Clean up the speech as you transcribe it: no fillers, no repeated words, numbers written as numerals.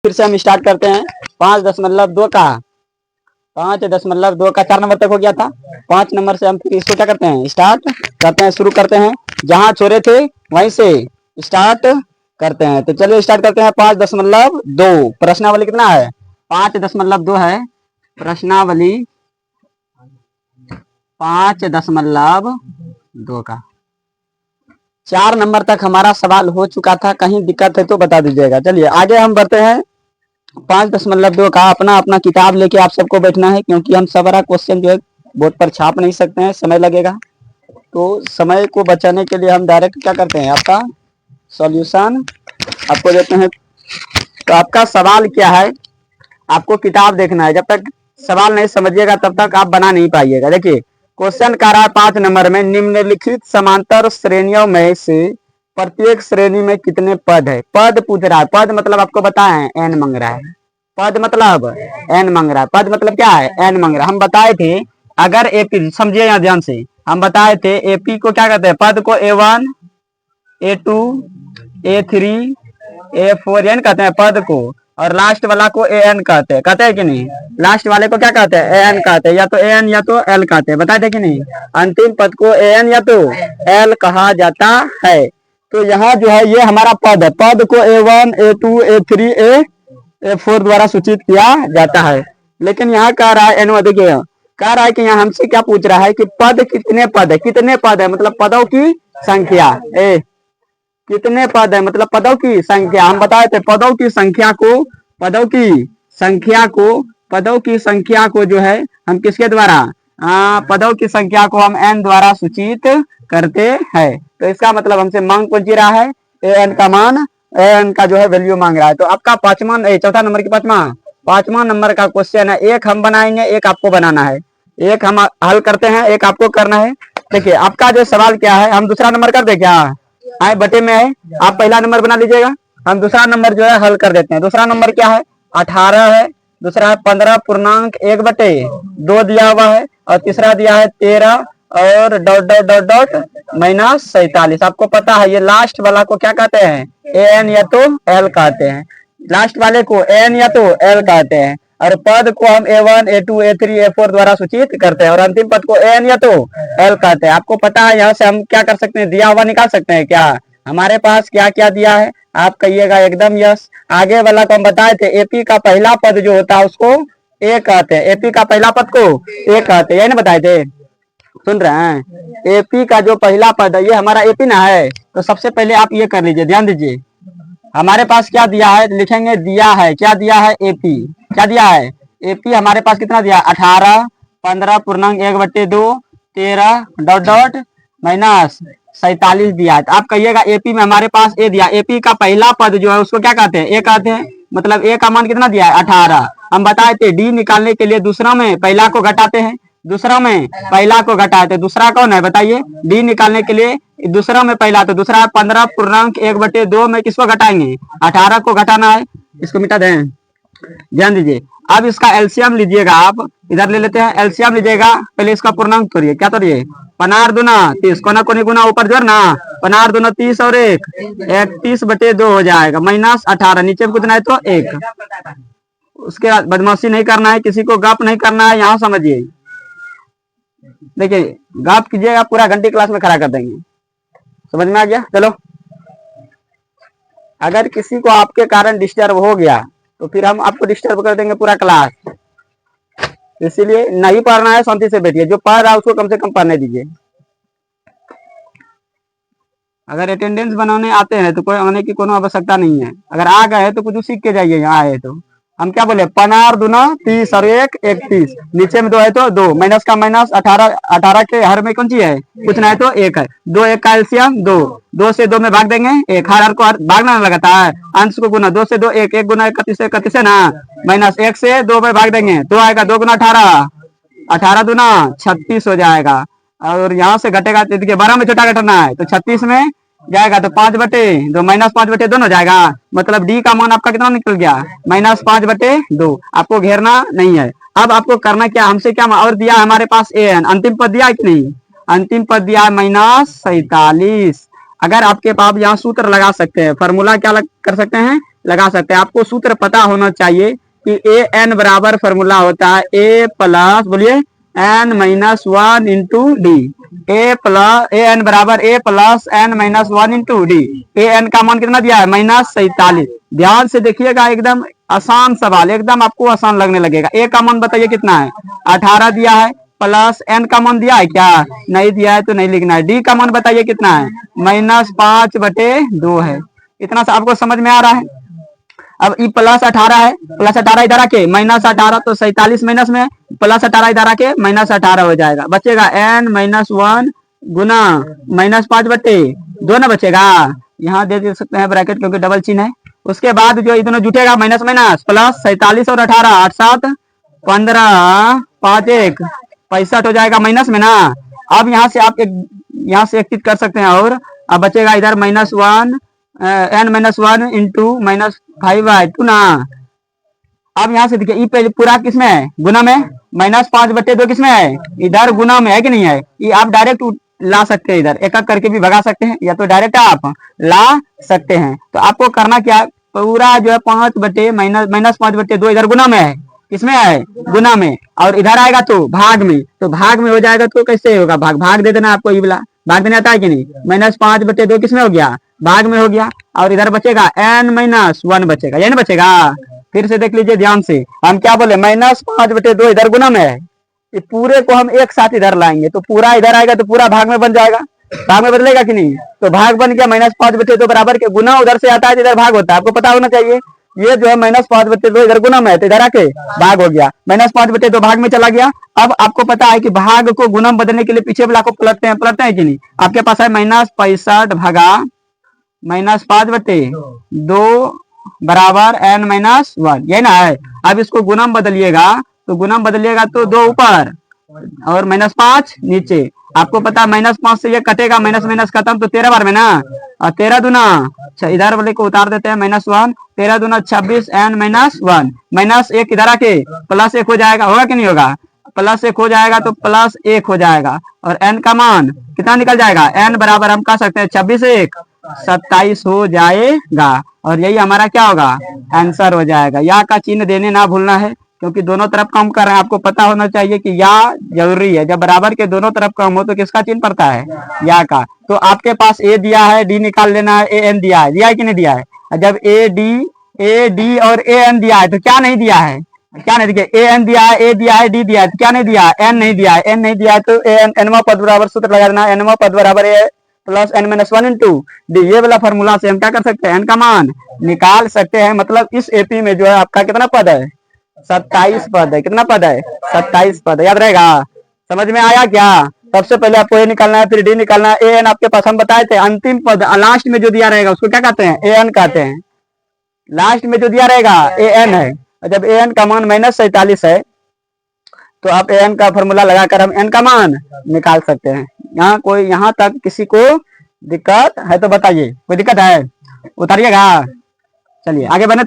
फिर से हम स्टार्ट करते हैं। 5.2 का 5.2 का 4 नंबर तक हो गया था। 5 नंबर से हम फिर इसको क्या करते हैं, स्टार्ट करते हैं, शुरू करते हैं। जहां छोड़े थे वहीं से स्टार्ट करते हैं। तो चलिए स्टार्ट करते हैं। 5.2 प्रश्नावली कितना है, 5.2 है प्रश्नावली 5.2 का। 4 नंबर तक हमारा सवाल हो चुका था, कहीं दिक्कत है तो बता दीजिएगा। चलिए आगे हम बढ़ते हैं। 5.2 का अपना अपना किताब लेके आप सबको बैठना है, क्योंकि हम सारा क्वेश्चन जो है बोर्ड पर छाप नहीं सकते हैं, समय लगेगा। तो समय को बचाने के लिए हम डायरेक्ट क्या करते हैं, आपका सॉल्यूशन आपको देते हैं। तो आपका सवाल क्या है, आपको किताब देखना है। जब तक सवाल नहीं समझिएगा तब तक आप बना नहीं पाइएगा। देखिए क्वेश्चन कर रहा है 5 नंबर में, निम्नलिखित समांतर श्रेणियों में से प्रत्येक श्रेणी में कितने पद है। पद पूछ रहा है। पद मतलब आपको बताए एन मांग रहा है। पद मतलब एन मांग रहा है। पद मतलब क्या है, एन मांग रहा है। हम बताए थे अगर एपी, समझिए यहाँ ध्यान से, हम बताए थे एपी को क्या कहते हैं, पद को A1 A2 A3 A4 N कहते हैं पद को, और लास्ट वाला को एन कहते हैं कि नहीं। लास्ट वाले को क्या कहते हैं, एन कहते हैं, या तो एन या तो एल कहते हैं, बताए थे कि नहीं। अंतिम पद को एन या तो एल कहा जाता है। तो यहाँ जो है ये हमारा पद है। पद को A1 A2 A3 A4 द्वारा सूचित किया जाता है। लेकिन यहाँ कह रहा है एन, देखिए कह रहा है कि यहाँ हमसे क्या पूछ रहा है कि पद कितने पद है। कितने पद है मतलब पदों की संख्या। कितने पद है मतलब पदों की संख्या। हम बताए थे पदों की संख्या को जो है हम किसके द्वारा, पदों की संख्या को हम एन द्वारा सूचित करते हैं। तो इसका मतलब हमसे मांग पूछ रहा है एन का मान, एन का जो है वैल्यू मांग रहा है। तो आपका चौथा नंबर की पांचवा नंबर का क्वेश्चन है। एक हम बनाएंगे, एक आपको बनाना है। एक हम हल करते हैं, एक आपको करना है। देखिए आपका जो सवाल क्या है, हम दूसरा नंबर कर दे क्या आए बटे में है, आप पहला नंबर बना लीजिएगा, हम दूसरा नंबर जो है हल कर देते हैं। दूसरा नंबर क्या है, 18 है। दूसरा है 15.1/2 दिया हुआ है, और तीसरा दिया है 13 और डॉट डॉट डॉट डॉट -47। आपको पता है ये लास्ट वाला को क्या कहते हैं, एन या तो एल कहते हैं। लास्ट वाले को एन या तो एल कहते हैं, और पद को हम A1 A2 A3 A4 द्वारा सूचित करते हैं, और अंतिम पद को एन या तो एल कहते हैं। आपको पता है यहाँ से हम क्या कर सकते हैं, दिया हुआ निकाल सकते हैं क्या। हमारे पास क्या क्या दिया है आप कहिएगा एकदम यस। आगे वाला को हम बताए थे एपी का पहला पद जो होता है उसको ए कहते हैं। एपी का पहला पद को ए कहते हैं, यही ना बताए थे। सुन रहे हैं, एपी का जो पहला पद है ये हमारा एपी ना है। तो सबसे पहले आप ये कर लीजिए, ध्यान दीजिए हमारे पास क्या दिया है, लिखेंगे दिया है, क्या दिया है एपी, क्या दिया है एपी हमारे पास कितना दिया, 18 15.1/2 13 डॉट डॉट -47 दिया है। आप कहिएगा एपी में हमारे पास ए दिया। एपी का पहला पद जो है उसको क्या कहते हैं, ए कहते हैं। मतलब ए का मान कितना दिया है, 18। हम बताए थे डी निकालने के लिए दूसरा में पहला को घटाते हैं, दूसरा में पहला को घटाते। दूसरा कौन है बताइए, डी निकालने के लिए दूसरा में पहला, तो दूसरा 15.1/2 में किसको घटाएंगे, 18 को घटाना है। इसको मिटा दें, ध्यान दीजिए। अब इसका एलसीएम लीजिएगा, आप इधर ले लेते हैं एलसीएम लीजिएगा। पहले इसका पूर्णांक तोड़िए, क्या तोड़िए, 15×2 कोना कोनी गुना ऊपर जोड़ ना, 15×2 और 1 31/2 हो जाएगा, -18 नीचे में कितना है तो 1। उसके बाद बदमाशी नहीं करना है, किसी को गप नहीं करना है, यहाँ समझिए। देखिए गप कीजिएगा पूरा घंटे क्लास में खड़ा कर देंगे। समझ में आ गया। चलो अगर किसी को आपके कारण डिस्टर्ब हो गया तो फिर हम आपको डिस्टर्ब कर देंगे पूरा क्लास। इसीलिए नहीं पढ़ना है, शांति से बैठिए। जो पढ़ रहा है उसको कम से कम पढ़ने दीजिए। अगर अटेंडेंस बनाने आते हैं तो कोई आने की कोनो आवश्यकता नहीं है। अगर आ गए तो कुछ सीख के जाइए। यहाँ आए तो हम क्या बोले, 15×2 और 1 31, नीचे में 2 है तो 2, माइनस का माइनस, 18 के हर में कौन सी है, कुछ ना है तो 1 है। 2 1 का एलसीएम 2, 2 से 2 में भाग देंगे 1, हर को भागना लगाता है, अंश को गुना, 2 से 2 1, 1 गुना 31 है ना, माइनस 1 से 2 में भाग देंगे 2 आएगा, 2 गुना 18, 18 दूना 36 हो जाएगा। और यहाँ से घटेगा, देखिए 12 में छोटा घटाना है तो 36 में जाएगा तो 5/2 -5/2 दोनों जाएगा। मतलब डी का मान आपका कितना निकल गया, -5/2। आपको घेरना नहीं है। अब आपको करना क्या, हमसे क्या और दिया हमारे पास एन, अंतिम पद दिया है कि नहीं, अंतिम पद दिया है -47। अगर आपके पास यहाँ सूत्र लगा सकते हैं, फॉर्मूला क्या कर सकते हैं, लगा सकते हैं। आपको सूत्र पता होना चाहिए कि ए एन बराबर फॉर्मूला होता है ए प्लस, बोलिए, N minus one into D. A N बराबर A plus N minus one into D. A N का मान कितना दिया है? -47। ध्यान से देखिएगा, एकदम आसान सवाल, एकदम आपको आसान लगने लगेगा। ए का मान बताइए कितना है? 18 दिया है। प्लस एन का मान दिया है क्या? नहीं दिया है तो नहीं लिखना है। डी का मान बताइए कितना है? -5/2 है। इतना सा आपको समझ में आ रहा है? अब ई +18 है, +18 इधर आके -18, तो 47 माइनस में +18 इधर आके -18 हो जाएगा। बचेगा n-1 गुना -5/2 ना बचेगा। यहाँ दे सकते हैं ब्रैकेट क्योंकि डबल चिन्ह है। उसके बाद जो ये दोनों जुटेगा माइनस माइनस प्लस 47 और 18, 8 7 15 5 1 65 हो जाएगा माइनस में ना। अब यहाँ से आप यहाँ से एक चीज कर सकते हैं और अब बचेगा इधर -1 n-1 इंटू -5/2 ना। अब यहाँ से देखिए ई पे पूरा किसमें है? गुना में। -5/2 किसमें है? इधर गुना में है कि नहीं है? ये आप डायरेक्ट ला सकते हैं, इधर एक एक करके भी भगा सकते हैं या तो डायरेक्ट आप ला सकते हैं। तो आपको करना क्या, पूरा जो है 5/-2 इधर गुना में है, किसमें है? गुना में। और इधर आएगा तो भाग में, तो भाग में हो जाएगा तो कैसे होगा? भाग दे देना आपको, ये वाला भाग देना आता है कि नहीं? -5/2 किसमें हो गया? भाग में हो गया। और इधर बचेगा n-1 बचेगा, यही ना बचेगा। फिर से देख लीजिए ध्यान से, हम क्या बोले? -5/2 इधर गुना में है, ये पूरे को हम एक साथ इधर लाएंगे तो पूरा इधर आएगा तो पूरा भाग में बन जाएगा। भाग में बदलेगा कि नहीं? तो भाग बन गया -5/2 बराबर के गुना उधर से आता है, इधर भाग होता है, आपको पता होना चाहिए। ये जो है -5/2 इधर गुना में है तो इधर आके भाग हो गया, -5/2 भाग में चला गया। अब आपको पता है कि भाग को गुना में बदलने के लिए पीछे वाला को पलटते हैं कि नहीं? आपके पास है -65 भागा -5/2 बराबर n-1, यही ना है। अब इसको गुना में बदलिएगा तो गुना में बदलिएगा तो 2 ऊपर और -5 नीचे। आपको पता है -5 से ये कटेगा, माइनस माइनस खत्म, तो 13 बार में ना, और 13 दूना, अच्छा इधर वाले को उतार देते हैं -1, 13 दूना 26 n-1, -1 इधर आके +1 हो जाएगा, होगा कि नहीं होगा? +1 हो जाएगा तो +1 हो जाएगा और n का मान कितना निकल जाएगा? n बराबर हम कह सकते हैं 26 27 हो जाएगा। और यही हमारा क्या होगा? आंसर हो जाएगा। या का चिन्ह देने ना भूलना है क्योंकि दोनों तरफ कम कर रहे हैं। आपको पता होना चाहिए कि या जरूरी है, जब बराबर के दोनों तरफ कम हो तो किसका चिन्ह पड़ता है? या का। तो आपके पास ए दिया है, डी निकाल लेना है, ए एन दिया है कि नहीं दिया है? जब ए डी और ए एन दिया है तो क्या नहीं दिया है? क्या नहीं दिया? ए एन दिया है, ए दिया है, डी दिया है, तो क्या नहीं दिया? एन नहीं दिया है। एन नहीं दिया है तो एनवा पद बराबर सूत्र लगा देना, एनवा पद बराबर A plus n-1 into D. ये वाला फॉर्मूला से हम क्या कर सकते हैं? एन का मान निकाल सकते हैं। मतलब इस एपी में जो है आपका कितना पद है? 27 पद है। कितना पद है? 27 पद है। याद रहेगा? समझ में आया क्या? सबसे पहले आपको ए निकालना है, फिर डी निकालना है। ए एन आपके पास हम बताए थे, अंतिम पद लास्ट में जो दिया रहेगा उसको क्या कहते हैं? ए एन कहते हैं। लास्ट में जो दिया रहेगा ए एन है। जब ए एन का मान -47 है तो आप ए एन का फॉर्मूला लगाकर हम एन का मान निकाल सकते हैं। यहाँ तक किसी को दिक्कत है तो बताइए, कोई दिक्कत है? उतारिएगा। चलिए आगे बढ़े।